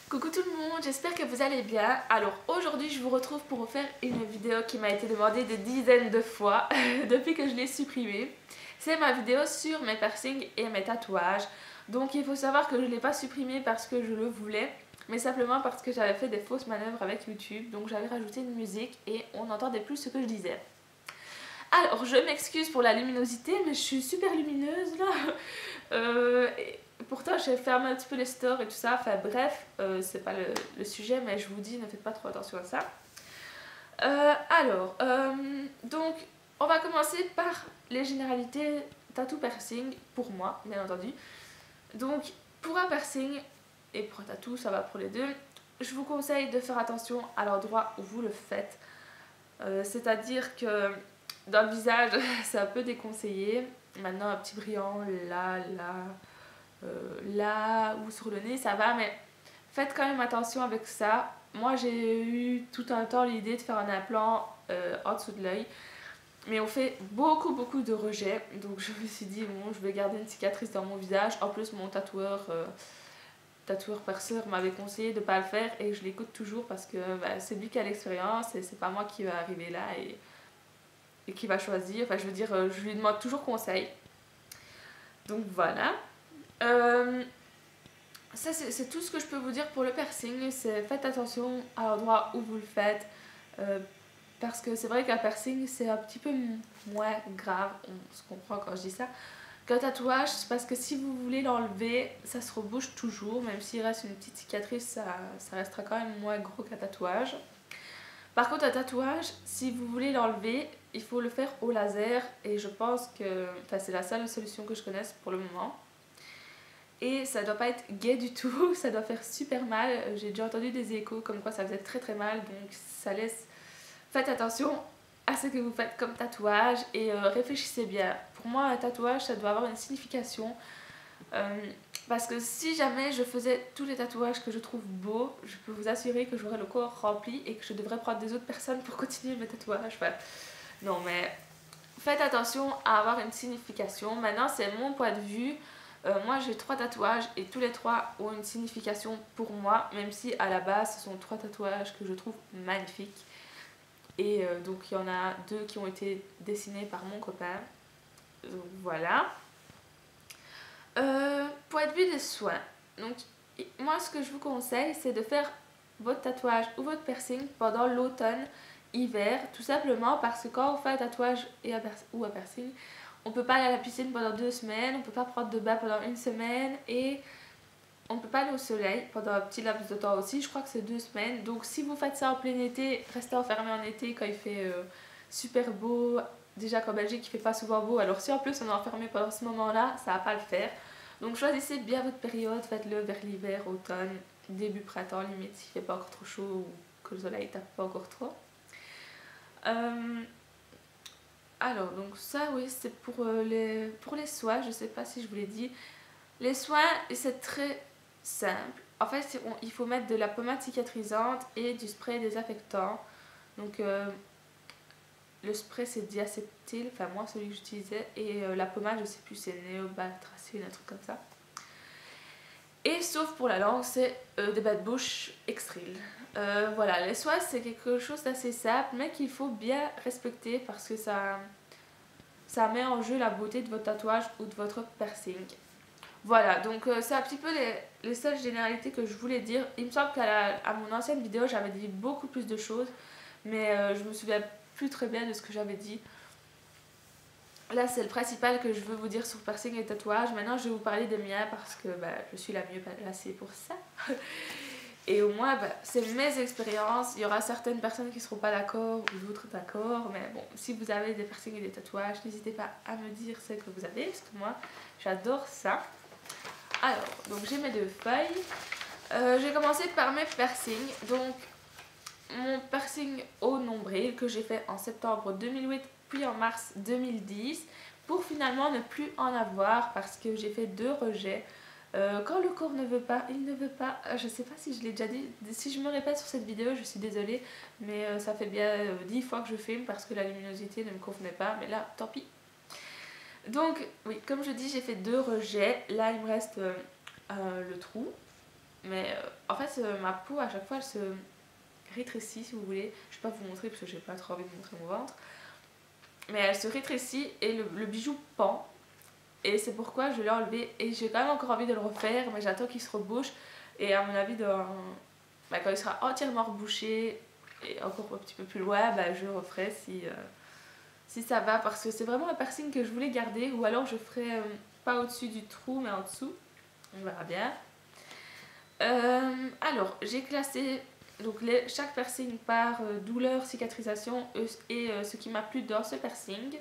Coucou tout le monde, j'espère que vous allez bien. Alors aujourd'hui je vous retrouve pour vous faire une vidéo qui m'a été demandée des dizaines de fois depuis que je l'ai supprimée. C'est ma vidéo sur mes piercings et mes tatouages. Donc il faut savoir que je ne l'ai pas supprimée parce que je le voulais, mais simplement parce que j'avais fait des fausses manœuvres avec YouTube. Donc j'avais rajouté une musique et on n'entendait plus ce que je disais. Alors je m'excuse pour la luminosité, mais je suis super lumineuse là. Pourtant j'ai fermé un petit peu les stores et tout ça, enfin bref, c'est pas le sujet, mais je vous dis, ne faites pas trop attention à ça. Donc on va commencer par les généralités tattoo piercing, pour moi bien entendu. Donc pour un piercing et pour un tattoo, ça va pour les deux, je vous conseille de faire attention à l'endroit où vous le faites. C'est-à-dire que dans le visage c'est un peu déconseillé. Maintenant un petit brillant là ou sur le nez ça va, mais faites quand même attention avec ça. Moi j'ai eu tout un temps l'idée de faire un implant en dessous de l'œil, mais on fait beaucoup de rejets, donc je me suis dit bon, je vais garder une cicatrice dans mon visage. En plus mon tatoueur perceur m'avait conseillé de ne pas le faire et je l'écoute toujours parce que c'est lui qui a l'expérience et c'est pas moi qui va arriver là et qui va choisir. Enfin je veux dire, je lui demande toujours conseil. Donc voilà. Ça c'est tout ce que je peux vous dire pour le piercing. C'est faites attention à l'endroit où vous le faites, parce que c'est vrai qu'un piercing c'est un petit peu moins grave, on se comprend quand je dis ça, qu'un tatouage, parce que si vous voulez l'enlever ça se rebouche toujours, même s'il reste une petite cicatrice ça restera quand même moins gros qu'un tatouage. Par contre un tatouage, si vous voulez l'enlever, il faut le faire au laser et je pense que c'est la seule solution que je connaisse pour le moment. Et ça doit pas être gai du tout, ça doit faire super mal. J'ai déjà entendu des échos comme quoi ça faisait très mal, donc ça laisse... Faites attention à ce que vous faites comme tatouage et réfléchissez bien. Pour moi un tatouage ça doit avoir une signification. Parce que si jamais je faisais tous les tatouages que je trouve beaux, je peux vous assurer que j'aurais le corps rempli et que je devrais prendre des autres personnes pour continuer mes tatouages. Enfin, non mais faites attention à avoir une signification. Maintenant c'est mon point de vue. Moi j'ai 3 tatouages et tous les 3 ont une signification pour moi, même si à la base ce sont 3 tatouages que je trouve magnifiques. Et donc il y en a 2 qui ont été dessinés par mon copain. Donc voilà. Point de vue des soins. Donc moi ce que je vous conseille c'est de faire votre tatouage ou votre piercing pendant l'automne, hiver, tout simplement parce que quand on fait un tatouage ou un piercing, on peut pas aller à la piscine pendant 2 semaines, on peut pas prendre de bain pendant 1 semaine et on peut pas aller au soleil pendant un petit laps de temps aussi, je crois que c'est 2 semaines. Donc si vous faites ça en plein été, restez enfermé en été quand il fait super beau. Déjà qu'en Belgique il fait pas souvent beau, alors si en plus on est enfermé pendant ce moment là, ça va pas le faire. Donc choisissez bien votre période, faites-le vers l'hiver, automne, début printemps limite s'il fait pas encore trop chaud ou que le soleil tape pas encore trop. Alors donc ça oui c'est pour les soins, je sais pas si je vous l'ai dit. Les soins c'est très simple. En fait il faut mettre de la pommade cicatrisante et du spray désinfectant. Donc le spray c'est diacétyl, enfin moi celui que j'utilisais, et la pommade je sais plus c'est néobatracine, un truc comme ça. Et sauf pour la langue c'est des bas de bouche Extril. Voilà, les soins c'est quelque chose d'assez simple mais qu'il faut bien respecter parce que ça met en jeu la beauté de votre tatouage ou de votre piercing. Voilà, donc c'est un petit peu les seules généralités que je voulais dire. Il me semble qu'à mon ancienne vidéo j'avais dit beaucoup plus de choses, mais je me souviens plus très bien de ce que j'avais dit. Là c'est le principal que je veux vous dire sur piercing et tatouage. Maintenant je vais vous parler des miens parce que je suis la mieux placée pour ça. Et au moins c'est mes expériences. Il y aura certaines personnes qui ne seront pas d'accord ou d'autres d'accord. Mais bon, si vous avez des piercings et des tatouages, n'hésitez pas à me dire ce que vous avez, parce que moi j'adore ça. Alors, donc j'ai mes 2 feuilles. J'ai commencé par mes piercings. Donc mon piercing au nombril que j'ai fait en septembre 2008 puis en mars 2010 pour finalement ne plus en avoir parce que j'ai fait 2 rejets. Quand le corps ne veut pas, il ne veut pas. Je sais pas si je l'ai déjà dit, si je me répète sur cette vidéo je suis désolée, mais ça fait bien 10 fois que je filme parce que la luminosité ne me convenait pas, mais là tant pis. Donc oui, comme je dis j'ai fait 2 rejets, là il me reste le trou. Mais en fait, ma peau, à chaque fois, elle se rétrécit, si vous voulez. Je vais pas vous montrer parce que j'ai pas trop envie de montrer mon ventre. Mais elle se rétrécit et le bijou pend. Et c'est pourquoi je l'ai enlevé. Et j'ai quand même encore envie de le refaire, mais j'attends qu'il se rebouche. Et à mon avis, quand il sera entièrement rebouché et encore un petit peu plus loin, je referai si ça va. Parce que c'est vraiment un piercing que je voulais garder. Ou alors je ferai pas au-dessus du trou, mais en dessous. On verra bien. Alors, j'ai classé donc chaque piercing par douleur, cicatrisation et ce qui m'a plu dans ce piercing.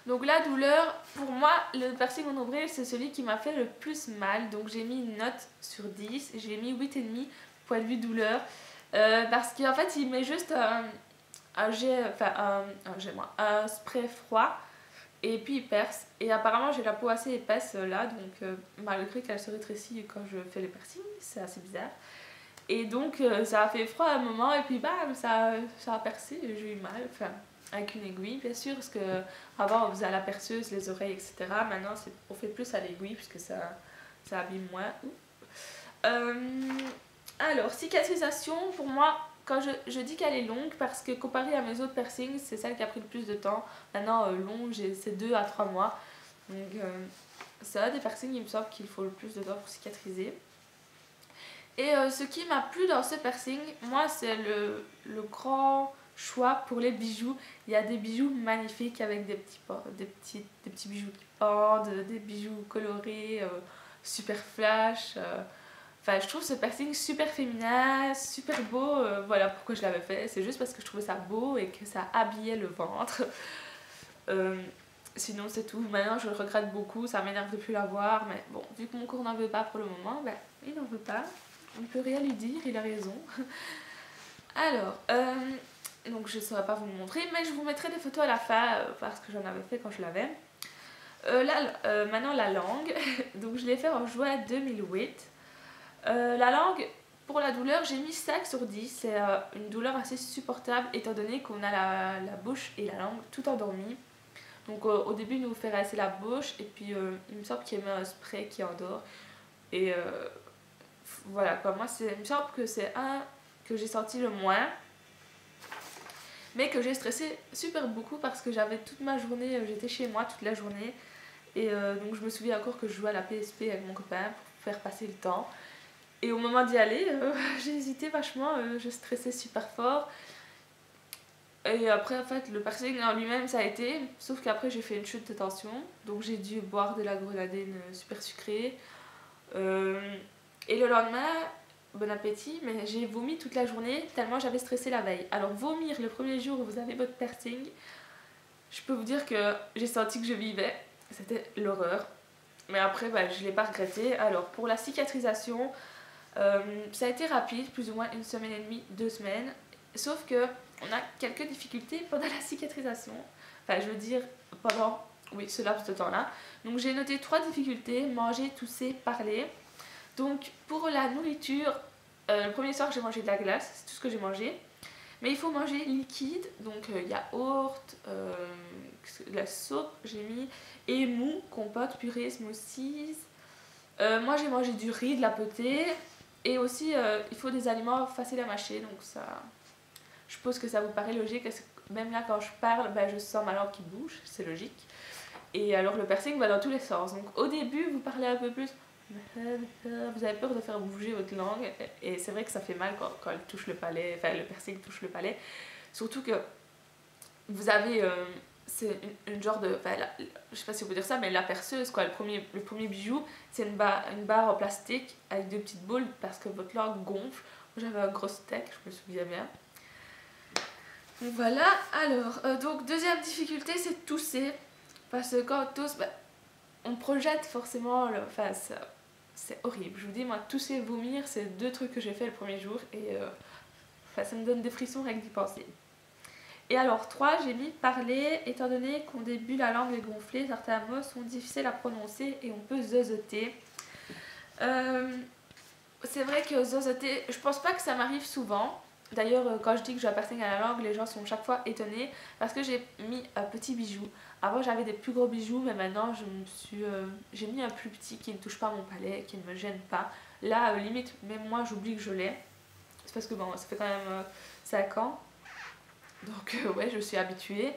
Donc la douleur, pour moi, le piercing au nombril, c'est celui qui m'a fait le plus mal. Donc j'ai mis une note sur 10, j'ai mis 8,5 point de vue douleur. Parce qu'en fait, il met juste un spray froid et puis il perce. Et apparemment, j'ai la peau assez épaisse là, donc malgré qu'elle se rétrécit quand je fais les piercings, c'est assez bizarre. Et donc ça a fait froid à un moment et puis bam, ça a percé et j'ai eu mal. Enfin, avec une aiguille bien sûr, parce que avant on faisait à la perceuse les oreilles, etc. Maintenant on fait plus à l'aiguille puisque ça abîme moins. Alors, cicatrisation, pour moi, quand je dis qu'elle est longue, parce que comparé à mes autres piercings, c'est celle qui a pris le plus de temps. Maintenant, longue, c'est 2 à 3 mois. Donc, c'est un des piercings, il me semble qu'il faut le plus de temps pour cicatriser. Et ce qui m'a plu dans ce piercing, moi, c'est le grand choix pour les bijoux. Il y a des bijoux magnifiques avec des petits bijoux qui pendent, des bijoux colorés, super flash. Enfin, je trouve ce piercing super féminin, super beau. Voilà pourquoi je l'avais fait. C'est juste parce que je trouvais ça beau et que ça habillait le ventre. Sinon, c'est tout. Maintenant, je le regrette beaucoup. Ça m'énerve de plus l'avoir. Mais bon, vu que mon cours n'en veut pas pour le moment, il n'en veut pas. On ne peut rien lui dire, il a raison. Alors, donc je ne saurais pas vous le montrer, mais je vous mettrai des photos à la fin parce que j'en avais fait quand je l'avais. Maintenant, la langue. Donc, je l'ai fait en juin 2008. La langue, pour la douleur, j'ai mis 5 sur 10. C'est une douleur assez supportable étant donné qu'on a la bouche et la langue tout endormies. Donc au début, il nous fait rincer la bouche et puis il me semble qu'il y a un spray qui endort. Et voilà quoi, moi il me semble que c'est un que j'ai senti le moins. Mais que j'ai stressé super beaucoup parce que j'avais toute ma journée, j'étais chez moi toute la journée. Et donc je me souviens encore que je jouais à la PSP avec mon copain pour faire passer le temps. Et au moment d'y aller, j'ai hésité vachement, je stressais super fort. Et après, en fait, le piercing en lui-même, ça a été, sauf qu'après, j'ai fait une chute de tension. Donc, j'ai dû boire de la grenadine super sucrée. Et le lendemain, bon appétit, mais j'ai vomi toute la journée tellement j'avais stressé la veille. Alors, vomir le premier jour où vous avez votre piercing, je peux vous dire que j'ai senti que je vivais. C'était l'horreur. Mais après, je ne l'ai pas regretté. Alors, pour la cicatrisation, ça a été rapide, plus ou moins 1 semaine et demie, 2 semaines. Sauf que on a quelques difficultés pendant la cicatrisation. Enfin, je veux dire, pendant ce laps de temps-là. Donc, j'ai noté 3 difficultés: manger, tousser, parler. Donc, pour la nourriture, le premier soir, j'ai mangé de la glace, c'est tout ce que j'ai mangé. Mais il faut manger liquide, donc yaourt, la soupe, j'ai mis, et mou, compote, purée, smoothies. Moi, j'ai mangé du riz, de la potée. Et aussi, il faut des aliments faciles à mâcher, donc ça, je suppose que ça vous paraît logique, parce que même là, quand je parle, je sens ma langue qui bouge, c'est logique. Et alors, le piercing va dans tous les sens. Donc, au début, vous parlez un peu plus, vous avez peur de faire bouger votre langue, et c'est vrai que ça fait mal quand elle touche le palais, enfin, le piercing touche le palais. Surtout que vous avez, c'est une genre de, je sais pas si on peut dire ça, mais la perceuse, quoi. Le premier bijou, c'est une barre en plastique avec 2 petites boules parce que votre langue gonfle. Moi, j'avais un gros steak, je me souviens bien. Donc voilà, alors, donc deuxième difficulté, c'est tousser. Parce que quand on tousse, on projette forcément, c'est horrible. Je vous dis, moi, tousser et vomir, c'est 2 trucs que j'ai fait le premier jour et ça me donne des frissons rien que d'y penser. Et alors 3, j'ai mis parler, étant donné qu'au début la langue est gonflée, certains mots sont difficiles à prononcer et on peut zozoter. C'est vrai que zozoter, je pense pas que ça m'arrive souvent. D'ailleurs, quand je dis que j'ai un piercing à la langue, les gens sont chaque fois étonnés parce que j'ai mis un petit bijou. Avant j'avais des plus gros bijoux, mais maintenant j'ai mis un plus petit qui ne touche pas mon palais, qui ne me gêne pas. Là, limite, même moi, j'oublie que je l'ai. C'est parce que bon, ça fait quand même 5 ans. Donc ouais, je suis habituée.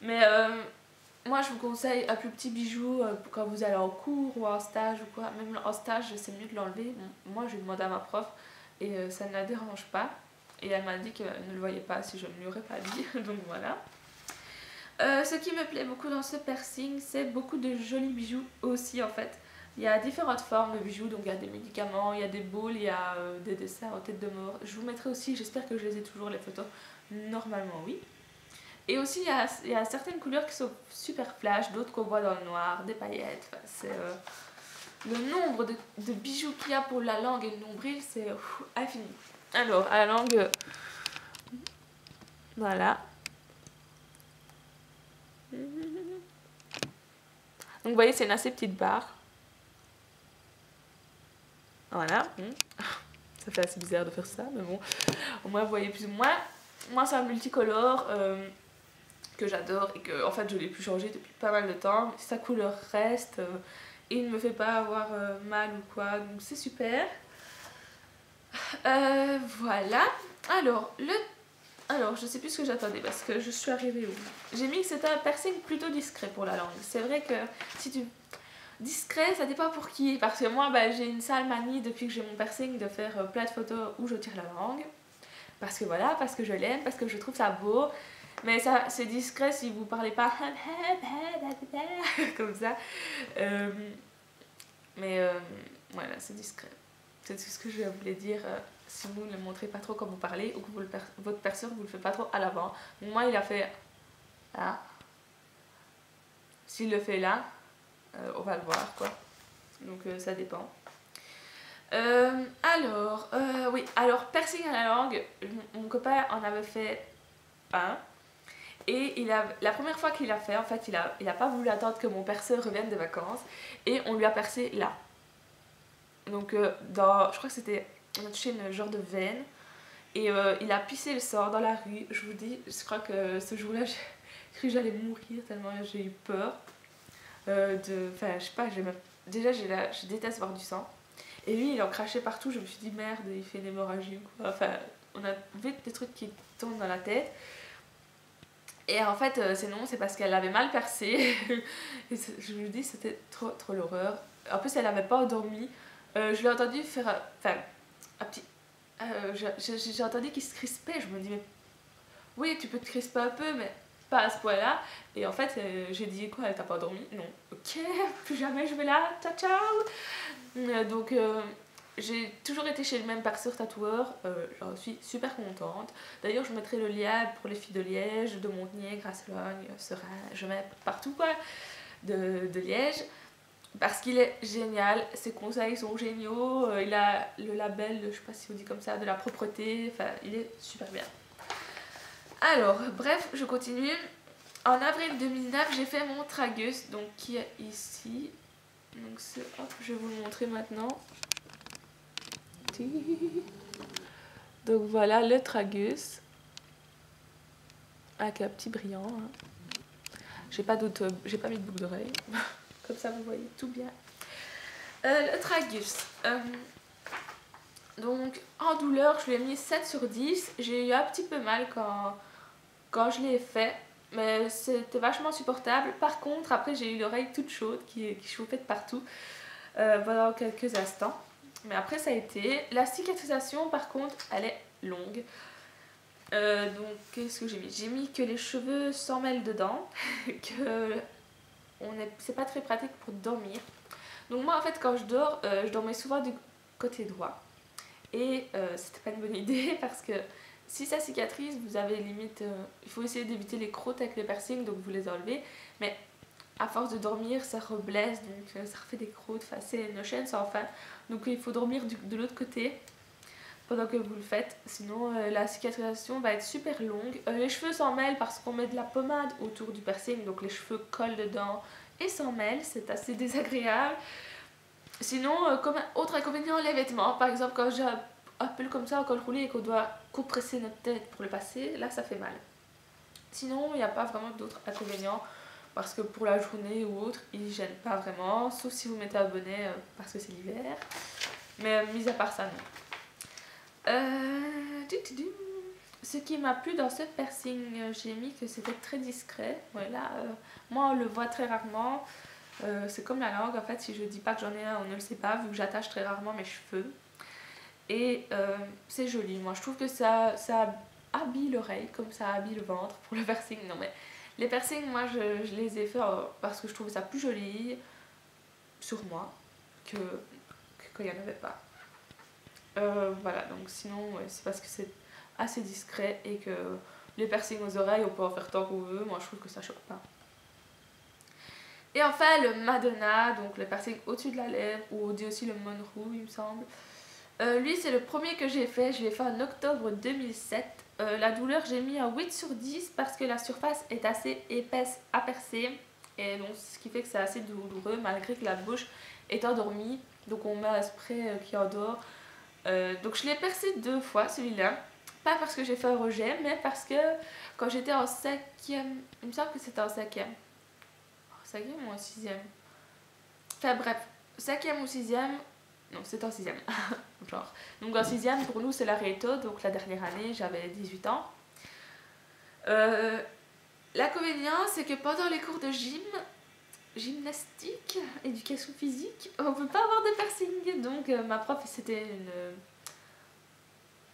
Mais moi, je vous conseille un plus petit bijou quand vous allez en cours ou en stage ou quoi. Même en stage, c'est mieux de l'enlever. Moi, j'ai demandé à ma prof et ça ne la dérange pas. Et elle m'a dit qu'elle ne le voyait pas si je ne lui aurais pas dit. Donc voilà. Ce qui me plaît beaucoup dans ce piercing, c'est beaucoup de jolis bijoux aussi en fait. Il y a différentes formes de bijoux, donc il y a des médicaments, il y a des boules, il y a des dessins en tête de mort. Je vous mettrai aussi, j'espère que je les ai toujours les photos. Normalement oui. Et aussi il y a certaines couleurs qui sont super flash, d'autres qu'on voit dans le noir, des paillettes. Enfin, c'est le nombre de bijoux qu'il y a pour la langue et le nombril, c'est infini. Alors à la langue, voilà. Donc vous voyez, c'est une assez petite barre. Voilà. Ça fait assez bizarre de faire ça, mais bon. Au moins, vous voyez plus ou moins. Moi, c'est un multicolore que j'adore et que, en fait, je l'ai plus changé depuis pas mal de temps. Sa couleur reste et il ne me fait pas avoir mal ou quoi. Donc, c'est super. Voilà. Alors, je sais plus ce que j'attendais parce que je suis arrivée où. J'ai mis que c'était un piercing plutôt discret pour la langue. C'est vrai que si tu... Discret, ça dépend pour qui. Parce que moi, j'ai une sale manie depuis que j'ai mon piercing de faire plein de photos où je tire la langue. Parce que voilà, parce que je l'aime, parce que je trouve ça beau. Mais ça, c'est discret si vous parlez pas comme ça. Voilà, c'est discret. C'est tout ce que je voulais dire. Si vous ne le montrez pas trop quand vous parlez ou que votre perceur vous le fait pas trop à l'avant. Moi, il a fait là. S'il le fait là, on va le voir quoi. Donc ça dépend. Oui, alors piercing à la langue, mon copain en avait fait un. Et la première fois qu'il l'a fait, en fait, il a pas voulu attendre que mon perceur revienne de vacances. Et on lui a percé là. Donc, je crois que c'était, on a touché une genre de veine. Et il a pissé le sang dans la rue. Je vous dis, je crois que ce jour-là, j'ai cru que j'allais mourir tellement j'ai eu peur. Enfin, je sais pas, déjà, je déteste voir du sang. Et lui, il en crachait partout. Je me suis dit, merde, il fait une hémorragie ou quoi. Enfin, on a vite des trucs qui tournent dans la tête. Et en fait, c'est parce qu'elle avait mal percé. Et je me dis, c'était trop l'horreur. En plus, elle n'avait pas endormi. Je l'ai entendu faire un petit... j'ai entendu qu'il se crispait. Je me dis, mais oui, tu peux te crisper un peu, mais pas à ce point-là. Et en fait, j'ai dit, quoi, elle t'a pas endormi? Non. Ok, plus jamais je vais là. Ciao, ciao. Donc, j'ai toujours été chez le même perceur tatoueur. J'en suis super contente. D'ailleurs, je mettrai le lien pour les filles de Liège, de Montigny, Grasse-Logne, Serein. Je mets partout, quoi, de Liège. Parce qu'il est génial, ses conseils sont géniaux, il a le label, je sais pas si on dit comme ça, de la propreté, enfin il est super bien. Alors, bref, je continue. En avril 2009, j'ai fait mon tragus, donc qui est ici. Donc hop, je vais vous le montrer maintenant. Donc voilà le tragus. Avec un petit brillant. Hein. J'ai pas mis de boucle d'oreille. Comme ça, vous voyez tout bien. Le tragus. Donc, en douleur, je lui ai mis 7 sur 10. J'ai eu un petit peu mal quand je l'ai fait. Mais c'était vachement supportable. Par contre, après, j'ai eu l'oreille toute chaude qui chauffait de partout pendant quelques instants. Mais après, ça a été. La cicatrisation, par contre, elle est longue. Donc, qu'est-ce que j'ai mis? J'ai mis que les cheveux s'en mêlent dedans. Que c'est pas très pratique pour dormir. Donc moi en fait quand je dors, je dormais souvent du côté droit. Et c'était pas une bonne idée parce que si ça cicatrise, vous avez limite... il faut essayer d'éviter les croûtes avec les piercings, donc vous les enlevez. Mais à force de dormir, ça reblesse, donc ça refait des croûtes. Enfin, c'est une chaîne sans fin. Donc il faut dormir de l'autre côté pendant que vous le faites. Sinon la cicatrisation va être super longue. Les cheveux s'en mêlent parce qu'on met de la pommade autour du piercing, donc les cheveux collent dedans et s'en mêlent, c'est assez désagréable. Sinon, comme autre inconvénient, les vêtements. Par exemple, quand j'ai un peu comme ça, un col roulé et qu'on doit compresser notre tête pour le passer, là ça fait mal. Sinon, il n'y a pas vraiment d'autres inconvénients parce que pour la journée ou autre, ils ne gênent pas vraiment, sauf si vous mettez un bonnet parce que c'est l'hiver. Mais mis à part ça, non. Ce qui m'a plu dans ce piercing, j'ai mis que c'était très discret. Voilà, moi on le voit très rarement. C'est comme la langue en fait, si je dis pas que j'en ai un, on ne le sait pas vu que j'attache très rarement mes cheveux. Et c'est joli, moi je trouve que ça habille l'oreille comme ça habille le ventre pour le piercing. Non mais les piercings, moi je les ai faits parce que je trouvais ça plus joli sur moi que quand il n'y en avait pas. Voilà, donc sinon ouais, c'est parce que c'est assez discret et que les piercings aux oreilles on peut en faire tant qu'on veut, moi je trouve que ça choque pas. Et enfin le Madonna, donc le piercing au-dessus de la lèvre, ou on dit aussi le Monroe il me semble. Lui c'est le premier que j'ai fait, je l'ai fait en octobre 2007. La douleur j'ai mis un 8 sur 10 parce que la surface est assez épaisse à percer. Et donc ce qui fait que c'est assez douloureux malgré que la bouche est endormie. Donc on met un spray qui endort. Donc je l'ai percé 2 fois celui-là. Pas parce que j'ai fait un rejet, mais parce que quand j'étais en 5e, il me semble que c'était en 5e. 5e ou en 6e. Enfin bref, 5e ou 6e. Non, c'était en 6e. Genre. Donc en 6e, pour nous, c'est la réto. Donc la dernière année, j'avais 18 ans. L'inconvénient, c'est que pendant les cours de gymnastique, éducation physique, on peut pas avoir de piercing. Donc ma prof, c'était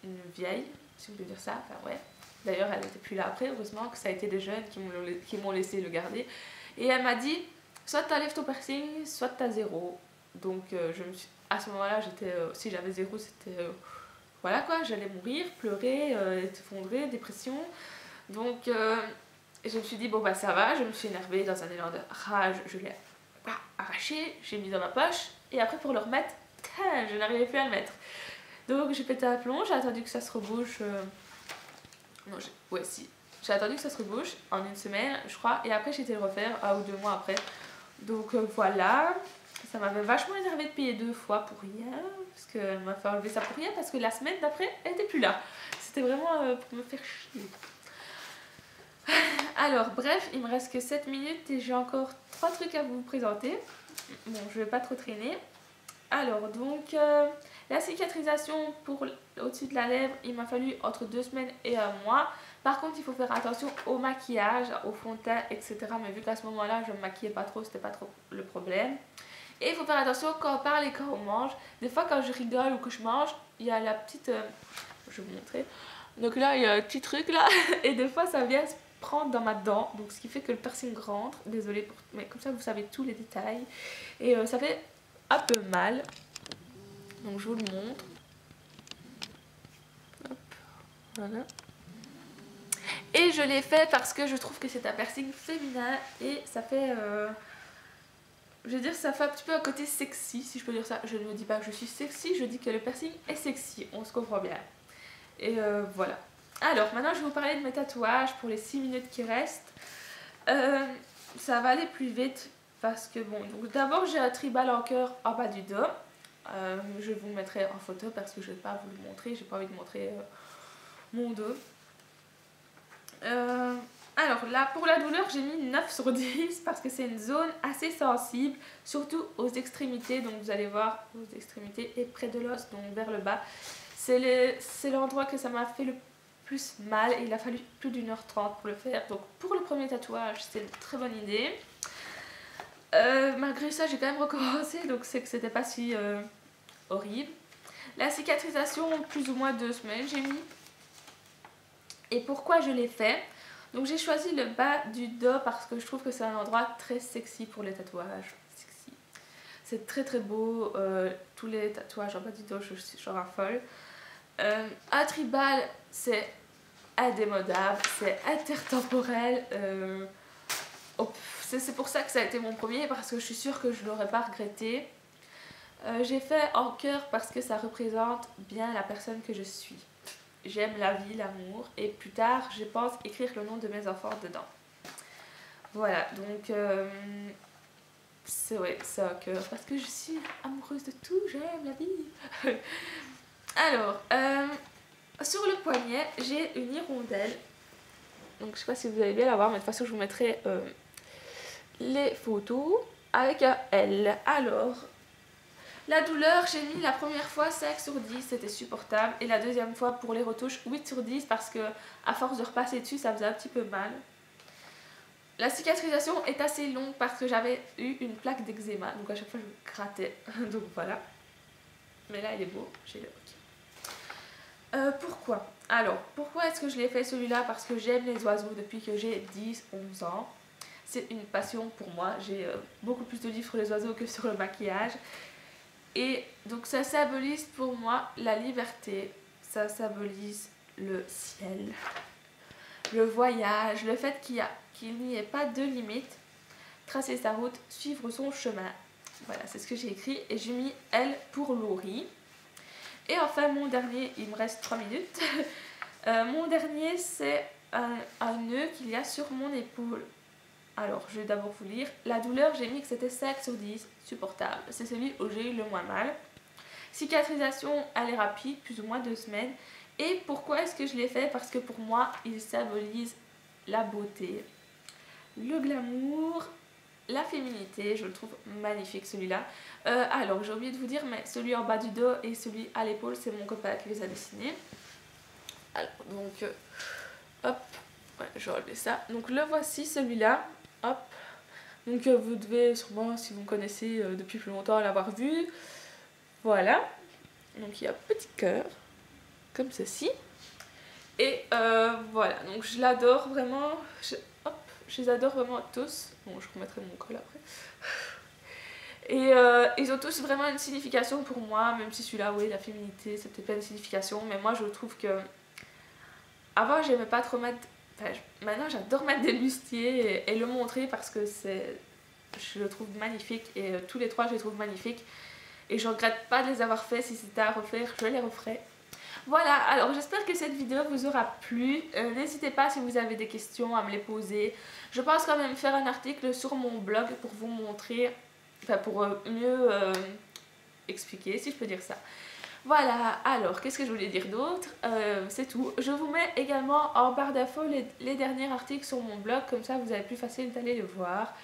une vieille, si on peut dire ça. Enfin ouais. D'ailleurs, elle n'était plus là après. Heureusement que ça a été des jeunes qui m'ont laissé le garder. Et elle m'a dit, soit t'enlèves ton piercing, soit t'as 0. Donc je me suis... à ce moment-là, j'étais, si j'avais 0, c'était... voilà quoi, j'allais mourir, pleurer, être effondrée, dépression. Donc je me suis dit, bon bah ça va, je me suis énervée dans un élan de rage, je l'ai arraché, j'ai mis dans ma poche, et après pour le remettre, je n'arrivais plus à le mettre. Donc j'ai pété un plomb, j'ai attendu que ça se rebouche. Non, ouais, si. J'ai attendu que ça se rebouche en 1 semaine, je crois, et après j'ai été le refaire 1 ou 2 mois après. Donc voilà, ça m'avait vachement énervé de payer 2 fois pour rien, parce qu'elle m'a fait enlever ça pour rien, parce que la semaine d'après, elle était plus là. C'était vraiment pour me faire chier. Alors bref, il me reste que 7 minutes et j'ai encore 3 trucs à vous présenter. Bon, je vais pas trop traîner. Alors donc, la cicatrisation pour au-dessus de la lèvre, il m'a fallu entre 2 semaines et 1 mois. Par contre, il faut faire attention au maquillage, au fond de teint, etc. Mais vu qu'à ce moment-là, je ne me maquillais pas trop, c'était pas trop le problème. Et il faut faire attention quand on parle et quand on mange. Des fois, quand je rigole ou que je mange, il y a la petite... je vais vous montrer. Donc là, il y a un petit truc là. Et des fois, ça vient se prendre dans ma dent. Donc ce qui fait que le piercing rentre. Désolée, mais comme ça, vous savez tous les détails. Et ça fait un peu mal. Donc je vous le montre. Hop, voilà. Et je l'ai fait parce que je trouve que c'est un piercing féminin et ça fait... je veux dire, ça fait un petit peu un côté sexy, si je peux dire ça. Je ne dis pas que je suis sexy, je dis que le piercing est sexy. On se comprend bien. Et voilà. Alors, maintenant, je vais vous parler de mes tatouages pour les 6 minutes qui restent. Ça va aller plus vite parce que, bon, donc d'abord, j'ai un tribal en cœur en bas du dos. Je vous le mettrai en photo parce que je ne vais pas vous le montrer. J'ai pas envie de montrer mon dos. Alors là, pour la douleur, j'ai mis 9 sur 10 parce que c'est une zone assez sensible, surtout aux extrémités. Donc vous allez voir aux extrémités et près de l'os, donc vers le bas. C'est l'endroit que ça m'a fait le plus mal et il a fallu plus d'1h30 pour le faire. Donc pour le premier tatouage, c'est une très bonne idée. Malgré ça, j'ai quand même recommencé, donc c'est que c'était pas si horrible. La cicatrisation, plus ou moins 2 semaines, j'ai mis. Et pourquoi je l'ai fait? Donc j'ai choisi le bas du dos parce que je trouve que c'est un endroit très sexy pour les tatouages. Sexy. C'est très très beau, tous les tatouages en bas du dos, je raffole. Un tribal, c'est indémodable, c'est intertemporel. C'est pour ça que ça a été mon premier parce que je suis sûre que je ne l'aurais pas regretté. J'ai fait en cœur parce que ça représente bien la personne que je suis. J'aime la vie, l'amour et plus tard je pense écrire le nom de mes enfants dedans. Voilà, donc c'est un cœur parce que je suis amoureuse de tout, j'aime la vie. Alors, sur le poignet, j'ai une hirondelle. Donc je sais pas si vous allez bien la voir, mais de toute façon je vous mettrai les photos avec un L. Alors, La douleur, j'ai mis la première fois 5 sur 10, c'était supportable. Et la deuxième fois pour les retouches, 8 sur 10 parce que à force de repasser dessus, ça faisait un petit peu mal. La cicatrisation est assez longue parce que j'avais eu une plaque d'eczéma. Donc à chaque fois, je me grattais. Donc voilà. Mais là, il est beau, j'ai le ok. Pourquoi? Alors, pourquoi est-ce que je l'ai fait celui-là? Parce que j'aime les oiseaux depuis que j'ai 10-11 ans. C'est une passion pour moi. J'ai beaucoup plus de livres sur les oiseaux que sur le maquillage. Et donc ça symbolise pour moi la liberté. Ça symbolise le ciel, le voyage, le fait qu'il n'y ait pas de limite. Tracer sa route, suivre son chemin. Voilà, c'est ce que j'ai écrit. Et j'ai mis L pour Laurie. Et enfin, mon dernier, il me reste 3 minutes. Mon dernier, c'est un nœud qu'il y a sur mon épaule. Alors, je vais d'abord vous lire. La douleur, j'ai mis que c'était 5 sur 10, supportable. C'est celui où j'ai eu le moins mal. Cicatrisation, elle est rapide, plus ou moins 2 semaines. Et pourquoi est-ce que je l'ai fait? Parce que pour moi, il symbolise la beauté, le glamour, la féminité. Je le trouve magnifique celui-là. Alors, j'ai oublié de vous dire, mais celui en bas du dos et celui à l'épaule, c'est mon copain qui les a dessinés. Alors, donc, hop, ouais, je vais enlever ça. Donc, le voici, celui-là. Hop. Donc, vous devez sûrement, si vous me connaissez depuis plus longtemps, l'avoir vu. Voilà. Donc, il y a un petit cœur, comme ceci. Et voilà, donc je l'adore vraiment. Je les adore vraiment tous. Bon, je remettrai mon col après. Et ils ont tous vraiment une signification pour moi, même si celui-là, oui, la féminité, c'est peut-être pas une signification, mais moi je trouve que avant j'aimais pas trop mettre, enfin maintenant j'adore mettre des bustiers et le montrer parce que je le trouve magnifique et tous les trois je les trouve magnifiques et je regrette pas de les avoir fait. Si c'était à refaire, je les referais. Voilà, alors j'espère que cette vidéo vous aura plu. N'hésitez pas si vous avez des questions à me les poser. Je pense quand même faire un article sur mon blog pour vous montrer, enfin pour mieux expliquer, si je peux dire ça. Voilà, alors qu'est-ce que je voulais dire d'autre? C'est tout. Je vous mets également en barre d'infos les derniers articles sur mon blog, comme ça vous avez plus facile d'aller les voir.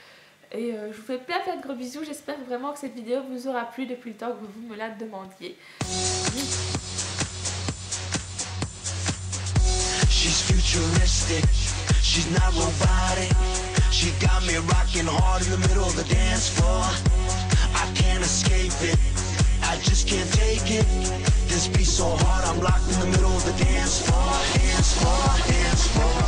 Et je vous fais plein de gros bisous. J'espère vraiment que cette vidéo vous aura plu depuis le temps que vous me la demandiez. She's futuristic, she's not robotic. She got me rocking hard in the middle of the dance floor. I can't escape it, I just can't take it. This beat so hard, I'm locked in the middle of the dance floor. Dance floor, dance floor.